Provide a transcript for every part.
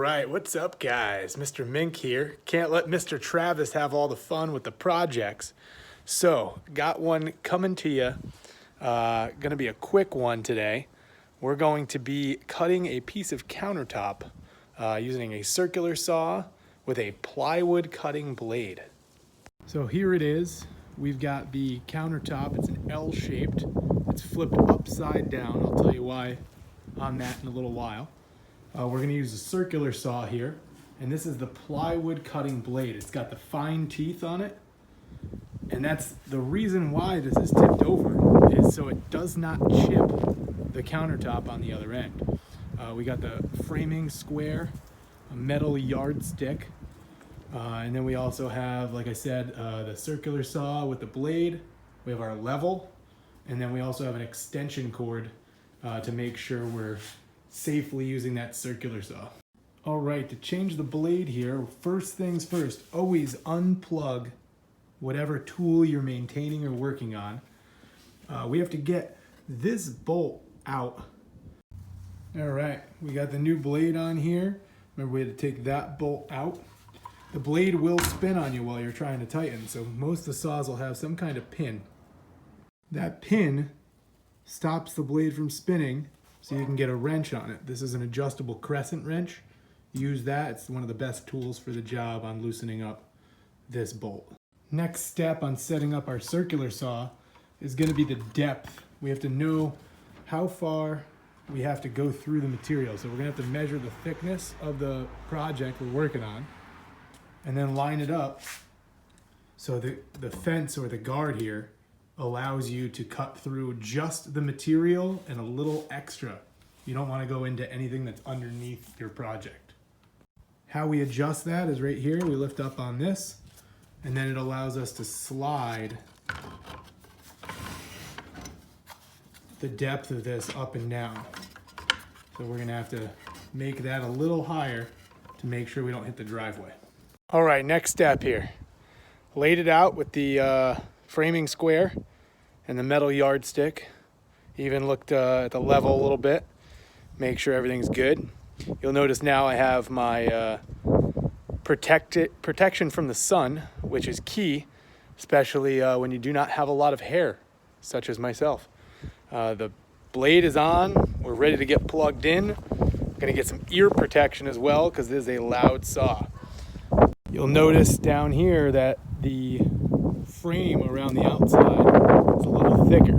right, what's up guys? Mr. Mink here. Can't let Mr. Travis have all the fun with the projects. So, got one coming to you. Gonna be a quick one today. We're going to be cutting a piece of countertop using a circular saw with a plywood cutting blade. So here it is. We've got the countertop. It's an L-shaped. It's flipped upside down. I'll tell you why on that in a little while. We're going to use a circular saw here, and this is the plywood cutting blade. It's got the fine teeth on it, and that's the reason why this is tipped over, is so it does not chip the countertop on the other end. We got the framing square, a metal yardstick, and then we also have, like I said, the circular saw with the blade. We have our level, and then we also have an extension cord to make sure we're safely using that circular saw. All right, to change the blade here, first things first, always unplug whatever tool you're maintaining or working on. We have to get this bolt out. All right, we got the new blade on here. Remember, we had to take that bolt out. The blade will spin on you while you're trying to tighten, so most of the saws will have some kind of pin. That pin stops the blade from spinning, so you can get a wrench on it. This is an adjustable crescent wrench. Use that. It's one of the best tools for the job on loosening up this bolt. Next step on setting up our circular saw is going to be the depth. We have to know how far we have to go through the material. So we're going to have to measure the thickness of the project we're working on and then line it up so the fence or the guard here allows you to cut through just the material and a little extra. You don't want to go into anything that's underneath your project. How we adjust that is right here. We lift up on this, and then it allows us to slide the depth of this up and down. So we're gonna have to make that a little higher to make sure we don't hit the driveway. All right, next step here. Laid it out with the framing square and the metal yardstick. Even looked at the level a little bit, make sure everything's good. You'll notice now I have my protection from the sun, which is key, especially when you do not have a lot of hair, such as myself. The blade is on, we're ready to get plugged in. Gonna get some ear protection as well, because this is a loud saw. You'll notice down here that the frame around the outside is a little thicker.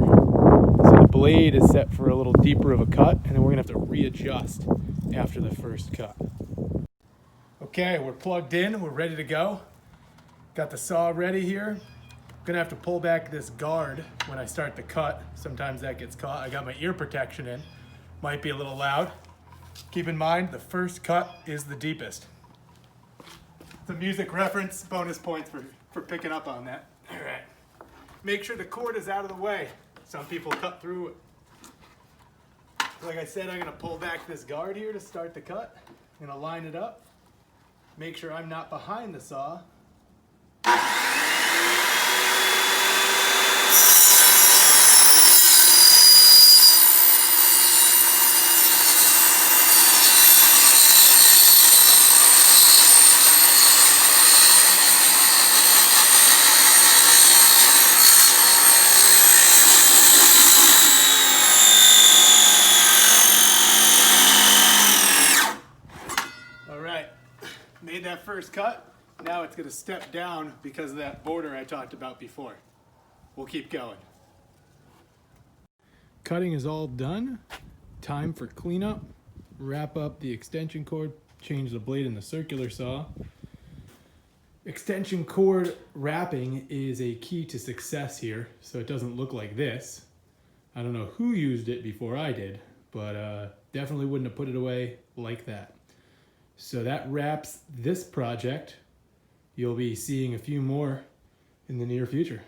So the blade is set for a little deeper of a cut, and then we're gonna have to readjust after the first cut. Okay, we're plugged in, we're ready to go. Got the saw ready here. Gonna have to pull back this guard when I start the cut. Sometimes that gets caught. I got my ear protection in. Might be a little loud. Keep in mind, the first cut is the deepest. It's a music reference, bonus points for picking up on that. All right. Make sure the cord is out of the way. Some people cut through it. Like I said, I'm gonna pull back this guard here to start the cut. I'm gonna line it up. Make sure I'm not behind the saw. Made that first cut. Now it's going to step down because of that border I talked about before. We'll keep going. Cutting is all done. Time for cleanup. Wrap up the extension cord. Change the blade in the circular saw. Extension cord wrapping is a key to success here, so it doesn't look like this. I don't know who used it before I did, but definitely wouldn't have put it away like that. So that wraps this project. You'll be seeing a few more in the near future.